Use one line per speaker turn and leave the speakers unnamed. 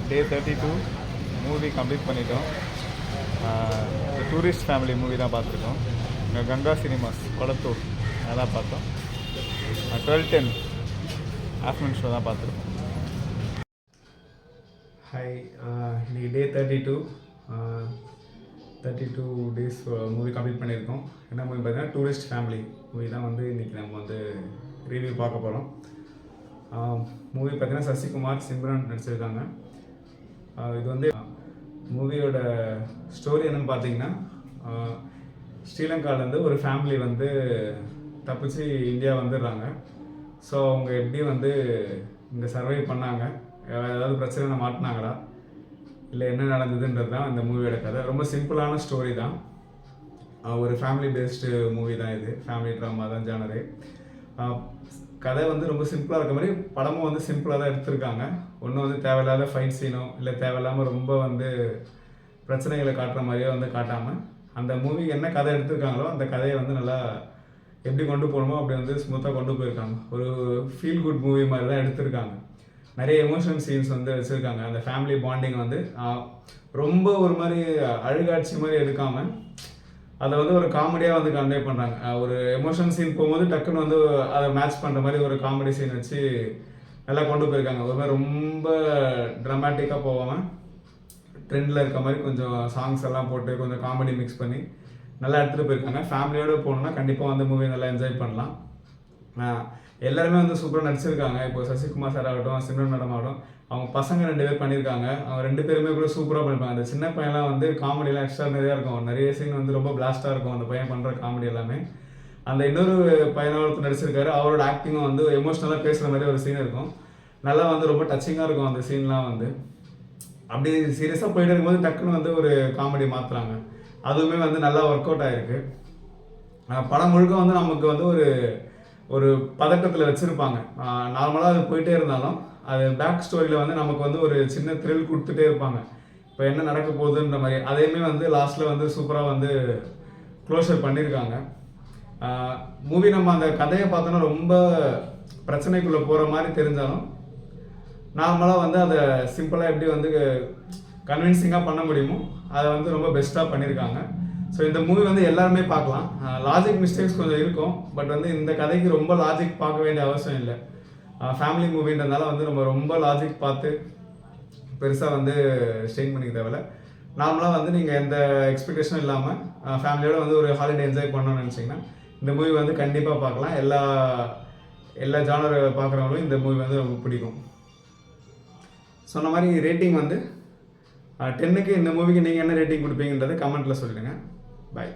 டே 32 movie complete பண்ணிட்டோம். Tourist family movie தான் பார்த்துருக்கோம். இங்கே கங்கா சினிமாஸ் கொளத்தூர் அதான் பார்த்தோம். 12:10 ஆஃப்டர்நூன் ஷோ தான் பார்த்துருக்கோம்.
ஹாய், இன்றைக்கி டே 32 டேஸ் மூவி கம்ப்ளீட் பண்ணியிருக்கோம். என்ன மூவி பார்த்தீங்கன்னா டூரிஸ்ட் ஃபேமிலி மூவி தான் வந்து இன்றைக்கி நம்ம வந்து ரிவ்யூ பார்க்க போகிறோம். மூவி பார்த்தீங்கன்னா சசிகுமார், சிம்ரன் நடிச்சிருக்காங்க. இது வந்து மூவியோட ஸ்டோரி என்னென்னு பார்த்தீங்கன்னா, ஸ்ரீலங்காவிலேருந்து ஒரு ஃபேமிலி வந்து தப்பிச்சு இந்தியா வந்துடுறாங்க. ஸோ அவங்க எப்படி வந்து இங்கே சர்வை பண்ணாங்க, ஏதாவது பிரச்சனை மாட்டினாங்களா, இல்லை என்ன நடந்ததுன்றது தான் இந்த மூவியோட கதை. ரொம்ப சிம்பிளான ஸ்டோரி தான். ஒரு ஃபேமிலி பேஸ்டு மூவி தான் இது. ஃபேமிலி ட்ராமா தான் ஜானரு. கதை வந்து ரொம்ப சிம்பிளாக இருக்க மாதிரி படமும் வந்து சிம்பிளாக தான் எடுத்திருக்காங்க. ஒன்றும் வந்து தேவையில்லாத ஃபைட் சீனோ இல்லை தேவையில்லாமல் ரொம்ப வந்து பிரச்சனைகளை காட்டுற மாதிரியோ வந்து காட்டாமல், அந்த மூவி என்ன கதை எடுத்திருக்காங்களோ அந்த கதையை வந்து நல்லா எப்படி கொண்டு போகணுமோ அப்படி வந்து ஸ்மூத்தாக கொண்டு போயிருக்காங்க. ஒரு ஃபீல் குட் மூவி மாதிரி தான் எடுத்திருக்காங்க. நிறைய எமோஷனல் சீன்ஸ் வந்து வச்சுருக்காங்க. அந்த ஃபேமிலி பாண்டிங் வந்து ரொம்ப ஒரு மாதிரி அழுகாட்சி மாதிரி எடுக்காமல் அதை வந்து ஒரு காமெடியாக வந்து கன்வே பண்ணுறாங்க. ஒரு எமோஷனல் சீன் போகும்போது டக்குன்னு வந்து அதை மேட்ச் பண்ணுற மாதிரி ஒரு காமெடி சீன் வச்சு நல்லா கொண்டு போயிருக்காங்க. ஒரு மாதிரி ரொம்ப ட்ராமேட்டிக்காக போகாமல் ட்ரெண்டில் இருக்க மாதிரி கொஞ்சம் சாங்ஸ் எல்லாம் போட்டு கொஞ்சம் காமெடி மிக்ஸ் பண்ணி நல்லா எடுத்துகிட்டு போயிருக்காங்க. ஃபேமிலியோடு போகணுன்னா கண்டிப்பாக வந்து மூவி நல்லா என்ஜாய் பண்ணலாம். எல்லாருமே வந்து சூப்பராக நடிச்சிருக்காங்க. இப்போ சசிகுமார் சார் ஆகட்டும், சிம்ரன் மேடம் ஆகட்டும், அவங்க பசங்க 2 பேர் பண்ணியிருக்காங்க. அவங்க 2 பேருமே கூட சூப்பராக பண்ணியிருப்பாங்க. அந்த சின்ன பையன்லாம் வந்து காமெடியெலாம் எக்ஸ்ட்ரானரியாக இருக்கும். நிறைய சீன் வந்து ரொம்ப பிளாஸ்ட்டாக இருக்கும் அந்த பையன் பண்ணுற காமெடி எல்லாமே. அந்த இன்னொரு பையனோட நடிச்சிருக்காரு. அவரோட ஆக்டிங்கும் வந்து எமோஷ்னலாக பேசுகிற மாதிரி ஒரு சீன் இருக்கும். நல்லா வந்து ரொம்ப டச்சிங்காக இருக்கும் அந்த சீன்லாம். வந்து அப்படி சீரியஸாக போயிட்டு இருக்கும்போது டக்குன்னு வந்து ஒரு காமெடி மாற்றுறாங்க. அதுவுமே வந்து நல்லா ஒர்க் அவுட் ஆகிருக்கு. படம் முழுக்க வந்து நமக்கு வந்து ஒரு பதட்டத்தில் வச்சுருப்பாங்க. நார்மலாக அது போயிட்டே இருந்தாலும் அது பேக் ஸ்டோரியில் வந்து நமக்கு வந்து ஒரு சின்ன த்ரில் கொடுத்துட்டே இருப்பாங்க. இப்போ என்ன நடக்க போகுதுன்ற மாதிரி அதையுமே வந்து லாஸ்ட்டில் வந்து சூப்பராக வந்து க்ளோஷர் பண்ணியிருக்காங்க. மூவி நம்ம அந்த கதையை பார்த்தோன்னா ரொம்ப பிரச்சனைக்குள்ளே போகிற மாதிரி தெரிஞ்சாலும் நார்மலாக வந்து அதை சிம்பிளாக எப்படி வந்து கன்வின்சிங்காக பண்ண முடியுமோ அதை வந்து ரொம்ப பெஸ்ட்டாக பண்ணியிருக்காங்க. ஸோ இந்த மூவி வந்து எல்லாருமே பார்க்கலாம். லாஜிக் மிஸ்டேக்ஸ் கொஞ்சம் இருக்கும், பட் வந்து இந்த கதைக்கு ரொம்ப லாஜிக் பார்க்க வேண்டிய அவசியம் இல்லை. ஃபேமிலி மூவின்றதுனால வந்து நம்ம ரொம்ப லாஜிக் பார்த்து பெருசாக வந்து ஸ்ட்ரெயின் பண்ணிக்க தேவையில்ல. நார்மலாக வந்து நீங்கள் எந்த எக்ஸ்பெக்டேஷனும் இல்லாமல் ஃபேமிலியோடு வந்து ஒரு ஹாலிடே என்ஜாய் பண்ணணும்னு நினச்சிங்கன்னா இந்த மூவி வந்து கண்டிப்பாக பார்க்கலாம். எல்லா ஜானர் பார்க்குறவங்களும் இந்த மூவி வந்து ரொம்ப பிடிக்கும். சொன்ன மாதிரி ரேட்டிங் வந்து 10க்கு இந்த மூவிக்கு நீங்கள் என்ன ரேட்டிங் கொடுப்பீங்கன்றதை கமெண்ட்டில் சொல்லிடுங்க. பாய்.